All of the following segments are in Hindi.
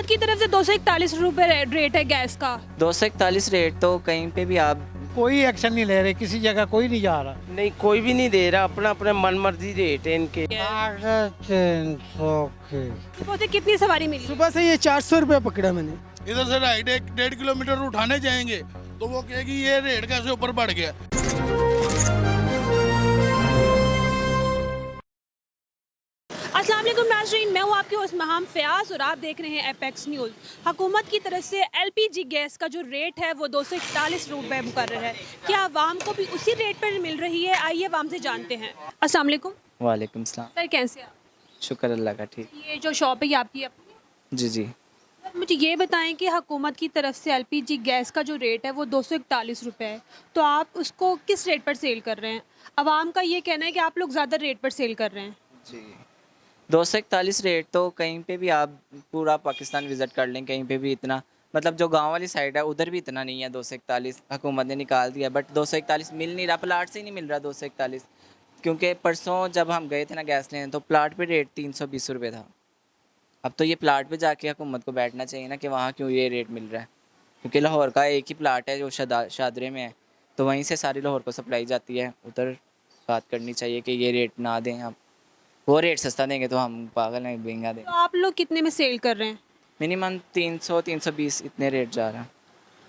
हुकूमत की तरफ से 241 रुपये रेट है गैस का। 241 रेट तो कहीं पे भी आप कोई एक्शन नहीं ले रहे, किसी जगह कोई नहीं जा रहा। नहीं, कोई भी नहीं दे रहा, अपना अपना मन मर्जी रेट है इनके। 350 की सुबह से कितनी सवारी मिली? सुबह से ये 400 रुपये पकड़ा मैंने। इधर से राइट 1.5 किलोमीटर उठाने जाएंगे तो वो कहेगी ये रेट कैसे ऊपर बढ़ गया। अस्सलाम वालेकुम नाज़रीन, मैं हूँ आपके होस्ट महाम फ़याज़ और आप देख रहे हैं एपेक्स न्यूज़। हुकूमत की तरफ से एलपीजी गैस का जो रेट है वो 241 रुपये मुकर्रर है। क्या आवाम को भी उसी रेट पर मिल रही है? आइए आवाम से जानते हैं। अस्सलाम वालेकुम वालेकुम सलाम। सर, कैसे आप? शुक्र अल्लाह का, ठीक। ये जो शॉप है ये आपकी अपनी? जी जी। सर, मुझे ये बताएं कि हुकूमत की तरफ से एलपीजी गैस का जो रेट है वो 241 रुपये है, तो आप उसको किस रेट पर सेल कर रहे हैं? आवाम का ये कहना है कि आप लोग ज़्यादा रेट पर सेल कर रहे हैं। जी 241 रेट तो कहीं पे भी आप पूरा पाकिस्तान विज़िट कर लें, कहीं पे भी इतना, मतलब जो गांव वाली साइड है उधर भी इतना नहीं है। 241 हुकूमत ने निकाल दिया, बट 241 मिल नहीं रहा, प्लाट से ही नहीं मिल रहा 241। क्योंकि परसों जब हम गए थे ना गैस लेने, तो प्लाट पे रेट 320 रुपये था। अब तो ये प्लाट पे जाके हुकूमत को बैठना चाहिए ना कि वहाँ क्यों ये रेट मिल रहा है, क्योंकि लाहौर का एक ही प्लाट है जो शादरे में है, तो वहीं से सारी लाहौर को सप्लाई जाती है। उधर बात करनी चाहिए कि ये रेट ना दें, आप वो रेट सस्ता देंगे तो हम पागल हैं, महंगा देंगे। तो आप लोग कितने में सेल कर रहे हैं? मिनिमम 300-320 इतने रेट जा रहा है।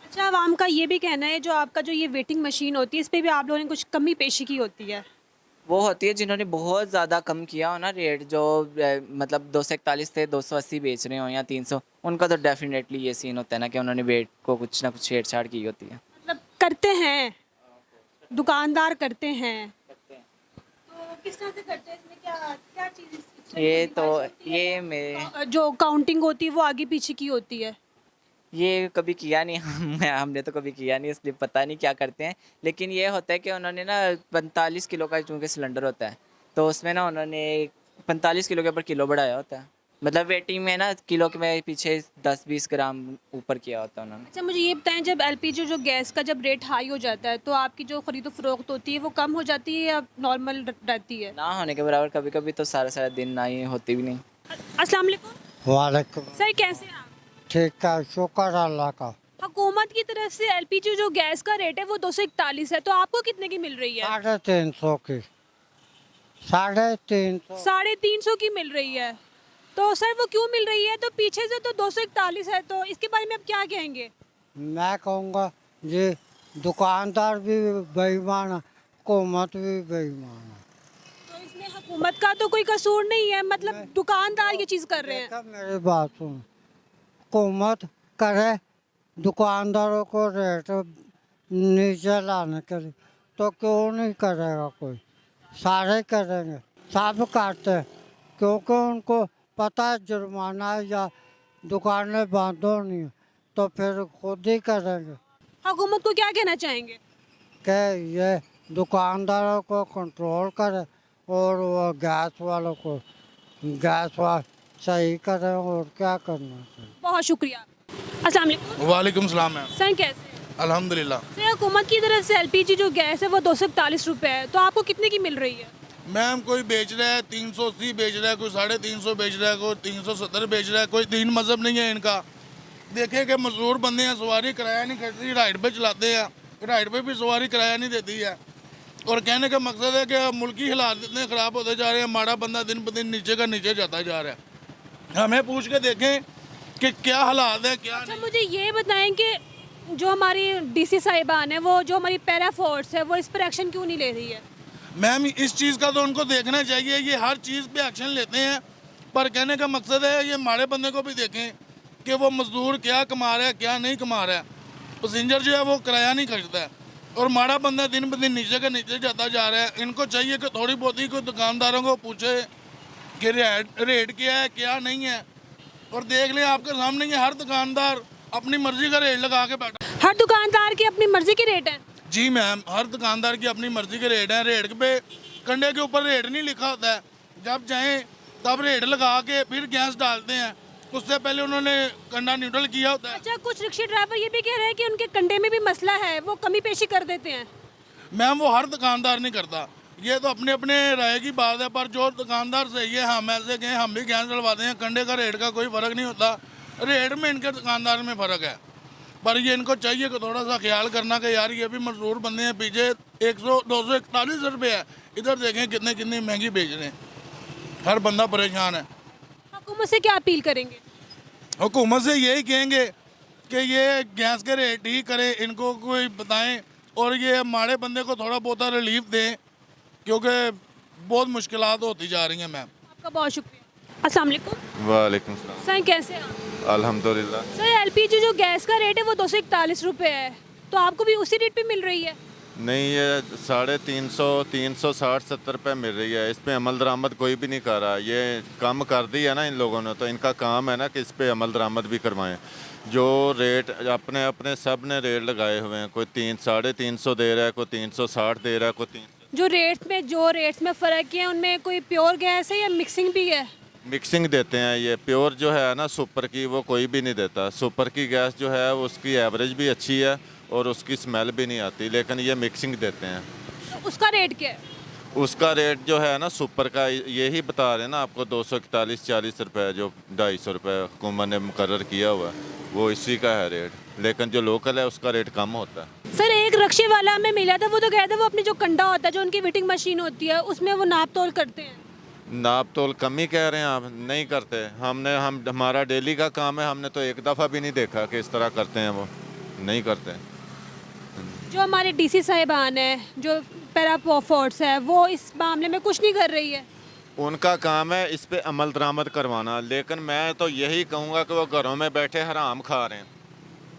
अच्छा, आवाम का ये भी कहना है जो आपका जो ये वेटिंग मशीन होती है इस पर भी आप लोगों ने कुछ कमी पेशी की होती है। वो होती है जिन्होंने बहुत ज़्यादा कम किया हो ना रेट, जो मतलब 241 थे 280 बेच रहे हो या 300, उनका तो डेफिनेटली ये सीन होता है ना कि उन्होंने वेट को कुछ ना कुछ छेड़छाड़ की होती है। मतलब करते हैं, दुकानदार करते हैं, तो किस तरह से करते हैं? इसमें क्या क्या चीज़? ये तो ये मेरे जो काउंटिंग होती है वो आगे पीछे की होती है। ये कभी किया नहीं हमने तो कभी किया नहीं, इसलिए पता नहीं क्या करते हैं। लेकिन ये होता है कि उन्होंने ना 45 किलो का चूँकि सिलेंडर होता है, तो उसमें ना उन्होंने 45 किलो के ऊपर किलो बढ़ाया होता है। मतलब वेटिंग में ना किलो के में पीछे 10-20 ग्राम ऊपर किया होता है उन्होंने। अच्छा, मुझे ये बताएं, जब एलपीजी जो गैस का जब रेट हाई हो जाता है तो आपकी जो खरीदो फरोख्त होती है वो कम हो जाती है या नॉर्मल रहती है? ना होने के बराबर कभी कभी तो सारा सारा दिन ना ही होती भी नहीं। अस्सलाम वालेकुम वालेकुम। सर, कैसे हैं आप? ठीक है, शुक्र अल्लाह का। हुकूमत की तरफ से एलपीजी जो गैस का रेट है वो 241 है, तो आपको कितने की मिल रही है? 350 की 350। 350 की मिल रही है। तो सर वो क्यों मिल रही है? तो पीछे से तो 241 है, तो इसके बारे में आप क्या कहेंगे? मैं कहूँगा ये दुकानदार भी बेईमान है, हुकूमत भी बेईमान है। तो इसमें हुकूमत का तो कोई कसूर नहीं है, मतलब दुकानदार ये चीज़ कर रहे हैं। देखा, मेरी बात सुन, हुकूमत करे दुकानदारों को रेट नीचे लाने के लिए, तो क्यों नहीं करेगा कोई? सारे करेंगे, सब करते हैं, क्योंकि उनको पता है जुर्माना है या दुकानें बंद होनी है, तो फिर खुद ही करेंगे। हुकूमत को क्या कहना चाहेंगे? कि ये दुकानदारों को कंट्रोल करे और वो गैस वालों को सही करें, और क्या करना चाहिए। बहुत शुक्रिया। अस्सलाम वालेकुम वालेकुम सलाम मैम। सर, कैसे हैं? अल्हम्दुलिल्लाह। सर, हुकूमत की तरफ से एलपीजी जो गैस है वो 241 रुपये है, तो आपको कितने की मिल रही है? मैम कोई बेच रहा है 380 बेच रहा है, कोई 350 बेच रहा है, कोई 370 बेच रहा है। कोई दीन मजहब नहीं है इनका। देखे कि मजदूर बंदे हैं, सवारी किराया नहीं करती, राइड पे चलाते हैं, राइड पे भी सवारी किराया नहीं देती है। और कहने का मकसद है कि मुल्की हालात इतने ख़राब होते जा रहे हैं, माड़ा बंदा दिन ब दिन नीचे का नीचे जाता जा रहा है। हमें पूछ के देखें कि क्या हालात है क्या अच्छा, नहीं। मुझे ये बताएं कि जो हमारी डीसी साहिबान है, वो जो हमारी पैरा फोर्स है, वो इस पर एक्शन क्यों नहीं ले रही है? मैम इस चीज़ का तो उनको देखना चाहिए, ये हर चीज़ पे एक्शन लेते हैं, पर कहने का मकसद है ये माड़े बंदे को भी देखें कि वो मजदूर क्या कमा रहा है क्या नहीं कमा रहा है। पैसेंजर जो है वो किराया नहीं खरीदता है, और माड़ा बंदा दिन ब दिन नीचे का नीचे जाता जा रहा है। इनको चाहिए कि थोड़ी बहुत ही कोई दुकानदारों को पूछे कि रेट क्या है क्या नहीं है। और देख लें आपके सामने ये हर दुकानदार अपनी मर्जी का रेट लगा के बैठा। हर दुकानदार की अपनी मर्जी के रेट है? जी मैम, हर दुकानदार की अपनी मर्जी के रेट हैं। रेट पे कंडे के ऊपर रेट नहीं लिखा होता है, जब चाहें तब रेट लगा के फिर गैस डालते हैं, उससे पहले उन्होंने कंडा न्यूट्रल किया होता है। अच्छा, कुछ रिक्शा ड्राइवर ये भी कह रहे हैं कि उनके कंडे में भी मसला है, वो कमी पेशी कर देते हैं। मैम वो हर दुकानदार नहीं करता, ये तो अपने अपने राय की बात है, पर जो दुकानदार सही है हम ऐसे गए हम भी गैस डलवाते हैं, कंडे का रेट का कोई फ़र्क नहीं होता। रेट में इनके दुकानदार में फ़र्क है। पर ये इनको चाहिए कि थोड़ा सा ख्याल करना कि यार ये भी मजदूर बंदे हैं, पीछे 241 रुपये है, इधर देखें कितनी कितनी महंगी बेच रहे हैं, हर बंदा परेशान है। हुकूमत से क्या अपील करेंगे? हुकूमत से यही कहेंगे कि ये गैस के रेट ठीक करें, इनको कोई बताएं और ये माड़े बंदे को थोड़ा बहुत रिलीफ दें, क्योंकि बहुत मुश्किलात होती जा रही हैं। मैम आपका बहुत शुक्रिया। अस्सलाम वालेकुम। वालेकुम सलाम। सर कैसे हैं आप? अल्हम्दुलिल्लाह। सर एलपीजी जो गैस का रेट है वो 241 रुपये है, तो आपको भी उसी रेट पे मिल रही है? नहीं, ये 350, 360-70 रुपये मिल रही है। इस पे अमल दरामद कोई भी नहीं कर रहा। ये कम कर दी है ना इन लोगों ने, तो इनका काम है ना कि इस पे अमल दरामद भी करवाएं। जो रेट अपने अपने सब ने रेट लगाए हुए हैं, कोई 300-350 दे रहा है, कोई 360 दे रहा है, कोई 300। जो रेट्स में फ़र्क है उनमें कोई प्योर गैस है या मिक्सिंग भी है? मिक्सिंग देते हैं। ये प्योर जो है ना सुपर की, वो कोई भी नहीं देता। सुपर की गैस जो है उसकी एवरेज भी अच्छी है और उसकी स्मेल भी नहीं आती, लेकिन ये मिक्सिंग देते हैं। तो उसका रेट क्या है? उसका रेट जो है ना सुपर का, यही बता रहे हैं ना आपको, 241-40 रुपये, जो 250 रुपये हुकूमत ने मुकर्रर किया हुआ है, वो इसी का है रेट। लेकिन जो लोकल है उसका रेट कम होता है। सर एक रक्शे वाला हमें मिला था, वो तो कहता है वो अपनी जो कंडा होता है, जो उनकी वेटिंग मशीन होती है, उसमें वो नाप तोल करते हैं। नाप तोल कम ही कह रहे हैं आप? नहीं करते। हमारा डेली का काम है, हमने तो एक दफ़ा भी नहीं देखा कि इस तरह करते हैं। वो नहीं करते। जो हमारे डीसी साहिबान है, जो पैरा फोर्स है, वो इस मामले में कुछ नहीं कर रही है। उनका काम है इस पे अमल दरामद करवाना, लेकिन मैं तो यही कहूँगा कि वो घरों में बैठे हराम खा रहे हैं,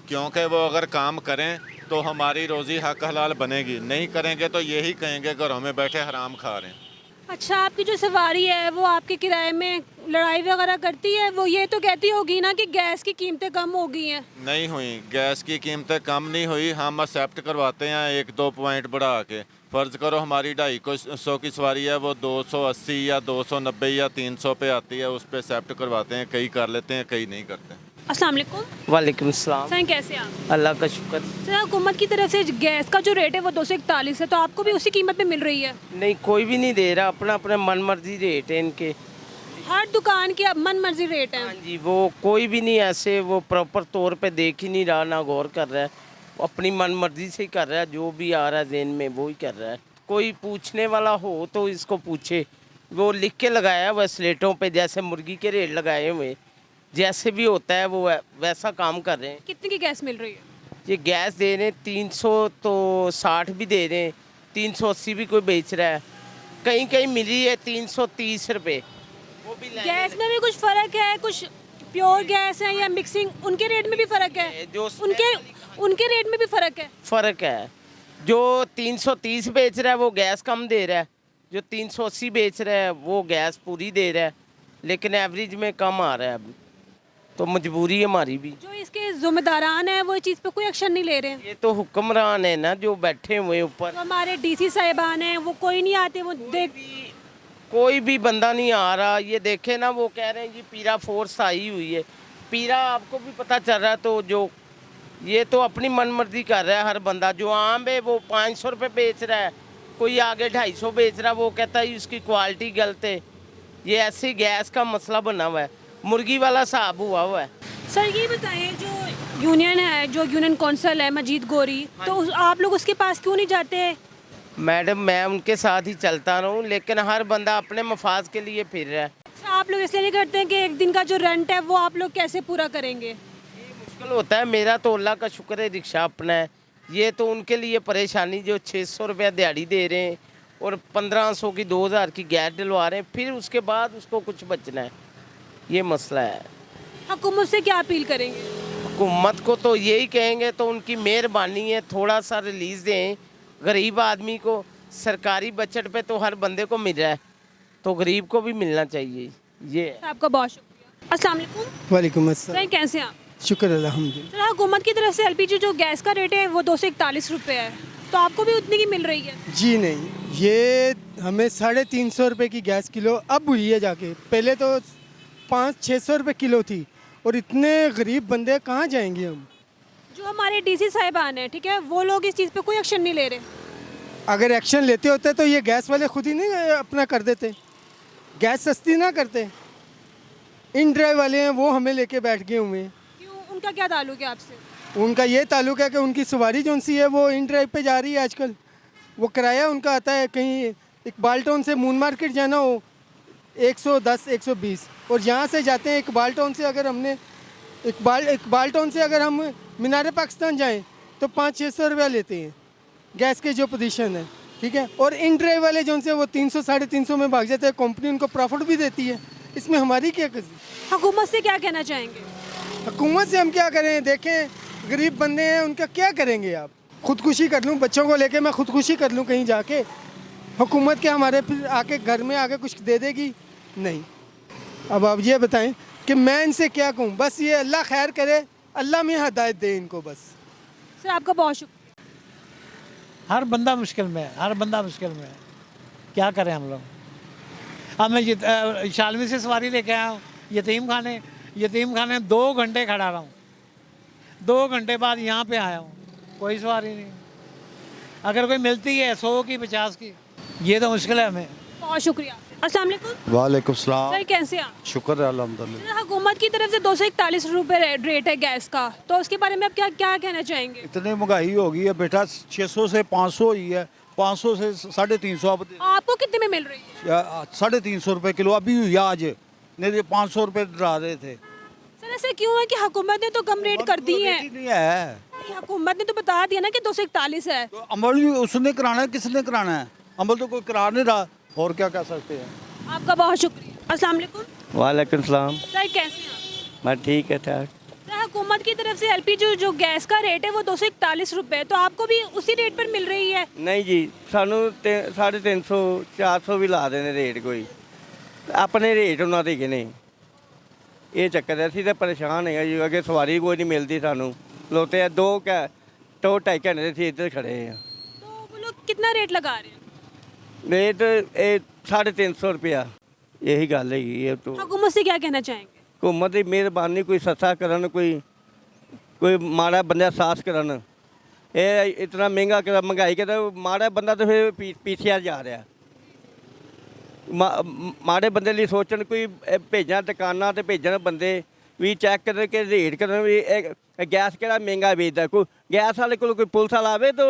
क्योंकि वो अगर काम करें तो हमारी रोज़ी हक हलाल बनेगी। नहीं करेंगे तो यही कहेंगे घरों में बैठे हराम खा रहे हैं। अच्छा, आपकी जो सवारी है वो आपके किराए में लड़ाई वगैरह करती है? वो ये तो कहती होगी ना कि गैस की कीमतें कम हो गई हैं। नहीं हुई, गैस की कीमतें कम नहीं हुई। हम एक्सेप्ट करवाते हैं 1-2 पॉइंट बढ़ा के। फ़र्ज़ करो हमारी 250 की सवारी है, वो 280 या 290 या 300 पे आती है, उस पर एक्सेप्ट करवाते हैं। कई कर लेते हैं, कई नहीं करते। अस्सलाम वालेकुम। वालेकुम सलाम। सर कैसे हैं आप? अल्लाह का शुक्र। सर हुकूमत की तरफ से गैस का जो रेट है वो 241 है, तो आपको भी उसी कीमत पे मिल रही है? नहीं, कोई भी नहीं दे रहा, अपना अपना मन मर्जी रेट है इनके। हर दुकान के अब मन मर्जी रेट हाँ है। जी, वो कोई भी नहीं ऐसे वो प्रॉपर तौर पे देख ही नहीं रहा, ना गौर कर रहा है, वो अपनी मन मर्जी से ही कर रहा है। जो भी आ रहा है ज़हन में वो ही कर रहा है। कोई पूछने वाला हो तो इसको पूछे। वो लिख के लगाया हुआ स्लेटों पे, जैसे मुर्गी के रेट लगाए हुए, जैसे भी होता है वो वैसा काम कर रहे हैं। कितने की गैस मिल रही है? ये गैस दे रहे हैं 300, तो 60 भी दे रहे हैं, 380 भी कोई बेच रहा है, कहीं कहीं मिली है 330 रुपये। वो भी गैस में भी कुछ फ़र्क है? कुछ प्योर गैस है या मिक्सिंग, उनके रेट में भी फ़र्क है? जो उनके रेट में भी फ़र्क है? फ़र्क है। जो 330 बेच रहा है वो गैस कम दे रहा है, जो 380 बेच रहा है वो गैस पूरी दे रहा है, लेकिन एवरेज में कम आ रहा है अभी। तो मजबूरी है हमारी भी। जो इसके जिम्मेदारान हैं वो इस चीज़ पे कोई एक्शन नहीं ले रहे हैं। ये तो हुक्मरान है ना जो बैठे हुए ऊपर। तो हमारे डीसी साहिबान हैं वो कोई नहीं आते, वो देख कोई भी बंदा नहीं आ रहा। ये देखे ना, वो कह रहे हैं जी पीरा फोर्स आई हुई है। पीरा आपको भी पता चल रहा है, तो जो ये तो अपनी मन मर्जी कर रहा है हर बंदा। जो आम है वो 500 रुपये बेच रहा है, कोई आगे 250 बेच रहा है, वो कहता है उसकी क्वालिटी गलत है। ये ऐसे गैस का मसला बना हुआ है, मुर्गी वाला हिसाब हुआ है। सर ये बताएं, जो यूनियन है, जो यूनियन कौंसल है मजीद गोरी, तो आप लोग उसके पास क्यों नहीं जाते? मैडम मैं उनके साथ ही चलता रहूं, लेकिन हर बंदा अपने मफाज के लिए फिर रहा है। अच्छा, आप लोग इसलिए नहीं करते हैं कि एक दिन का जो रेंट है वो आप लोग कैसे पूरा करेंगे? मुश्किल होता है। मेरा तो अल्लाह का शुक्र है रिक्शा अपना है। ये तो उनके लिए परेशानी, जो 600 रुपया दिहाड़ी दे रहे हैं और 1500 की 2000 की गैस डलवा रहे हैं, फिर उसके बाद उसको कुछ बचना है। ये मसला है। हुकूमत से क्या अपील करेंगे? हुकूमत को तो यही कहेंगे, तो उनकी मेहरबानी है थोड़ा सा रिलीज़ दें गरीब आदमी को। सरकारी बजट पे तो हर बंदे को मिल रहा है, तो गरीब को भी मिलना चाहिए। ये है। आपका बहुत शुक्रिया। अस्सलाम वालेकुम। वालेकुम अस्सलाम। सर कैसे हैं आप? शुक्र अल्हम्दुलिल्लाह। सर हुकूमत की तरफ से एलपीजी जो गैस का रेट है वो 241 रुपये है, तो आपको भी उतनी की मिल रही है? जी नहीं, ये हमें 350 रुपये की गैस किलो अब हुई है जाके। पहले तो 500-600 रुपये किलो थी, और इतने गरीब बंदे कहाँ जाएंगे हम। जो हमारे डीसी साहिबान हैं, ठीक है, वो लोग इस चीज़ पे कोई एक्शन नहीं ले रहे। अगर एक्शन लेते होते तो ये गैस वाले खुद ही नहीं अपना कर देते, गैस सस्ती ना करते। इन ड्राइव वाले हैं वो हमें लेके बैठ गए हुए हैं। क्यों, उनका क्या ताल्लुक है आपसे? उनका ये ताल्लुक है कि उनकी सवारी जो सी है वो इन ड्राइव पे जा रही है आजकल। वो किराया उनका आता है, कहीं इकबाल टाउन से मून मार्केट जाना हो 110 120, और यहाँ से जाते हैं इकबाल टाउन से, अगर हमने इकबाल टाउन से अगर हम मीनार पाकिस्तान जाएं तो 500-600 रुपया लेते हैं गैस के जो पोजीशन है, ठीक है। और इन ड्राइव वाले जो से वो 300-350 में भाग जाते हैं, कंपनी उनको प्रॉफिट भी देती है, इसमें हमारी क्या कसी। हुकूमत से क्या कहना चाहेंगे? हुकूमत से हम क्या करें, देखें गरीब बंदे हैं, उनका क्या करेंगे आप। खुदकुशी कर लूँ, बच्चों को लेके मैं खुदकुशी कर लूँ कहीं जाके, हुकूमत के हमारे फिर आके घर में आके कुछ दे देगी? नहीं। अब आप ये बताएं कि मैं इनसे क्या कहूँ, बस ये अल्लाह खैर करे, अल्लाह में हिदायत दे इनको बस। सर आपका बहुत शुक्रिया। हर बंदा मुश्किल में है, हर बंदा मुश्किल में है, क्या करें हम लोग। अब मैं शालमी से सवारी लेके आया हूँ यतीम खाने 2 घंटे खड़ा रहा हूँ, 2 घंटे बाद यहाँ पे आया हूँ, कोई सवारी नहीं। अगर कोई मिलती है 100 की 50 की, ये तो मुश्किल है हमें। बहुत शुक्रिया। अस्सलाम वालेकुम। वालेकुम सलाम। सर कैसे हैं आप? शुक्र है अल्हम्दुलिल्लाह। सर, हुकूमत की तरफ से 241 रुपये रेट है गैस का, तो उसके बारे में आप क्या क्या कहना चाहेंगे? इतनी महंगाई हो गई है बेटा, 600 से 500 हुई है, 500 से 350 अब आपको कितने में मिल रही है? 350 रुपए किलो अभी हुई है आज, नहीं तो 500 रुपए डरा रहे थे। सर ऐसा क्यों है कि हुकूमत ने तो कम रेट कर दी है? रेट ही नहीं है, हुकूमत ने तो बता दिया ना कि 241 है। तो अमल भी उसने कराना है, किसने कराना है? अमल तो कोई करा नहीं रहा, और क्या कह सकते हैं। आपका बहुत शुक्रिया। अस्सलाम वालेकुम। वालेकुम सलाम। सर कैसे हैं आप? मैं ठीक है ठाक। सर हुकूमत की तरफ से एलपीजी जो गैस का रेट है वो 241 रुपये, तो आपको भी उसी रेट पर मिल रही है? नहीं जी, सानू 350 400 भी ला देने रेट, कोई अपने रेट उन्होंने देखे नहीं। ये चक्कर है, असी तो परेशान है जी, अगे सवारी कोई नहीं मिलती सानू, खलोते हैं 2-2.5 घंटे से इधर खड़े हैं। तो वो लोग कितना रेट लगा रहे हैं? रेट 350 रुपया, यही गल है ये। तो हुकूमत से क्या कहना चाहेंगे? हुकूमत की मेहरबानी, कोई सस्ता करन, कोई माड़ा बंदा सास करन। ये इतना महंगा कर महंगाई कर, माड़ा बंदा तो फिर पीछे जा रहा। माड़े बंदे लिए सोचन, कोई भेजना दुकाना तो भेजन बंदे भी चैक कर के रेट कर भी गैस केड़ा महंगा बेचता। कोई गैस वाले को कोई पुलिस वाला आवे तो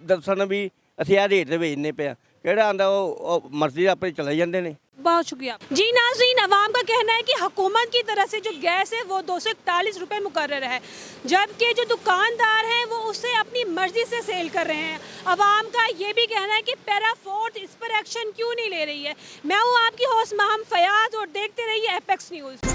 दसन भी असीं आ रेट से बेचने पे, केड़ा आंदा वो मर्जी अपनी चले जाते हैं। बहुत शुक्रिया जी। नाज़रीन, अवाम का कहना है कि हुकूमत की तरफ से जो गैस है वो 241 रुपये मुकर्रर है, जबकि जो दुकानदार हैं वो उसे अपनी मर्ज़ी से सेल कर रहे हैं। अवाम का ये भी कहना है कि पैरा फोर्स इस पर एक्शन क्यों नहीं ले रही है। मैं हूँ आपकी होस्ट महम फयाज और देखते रहिए एपेक्स न्यूज़।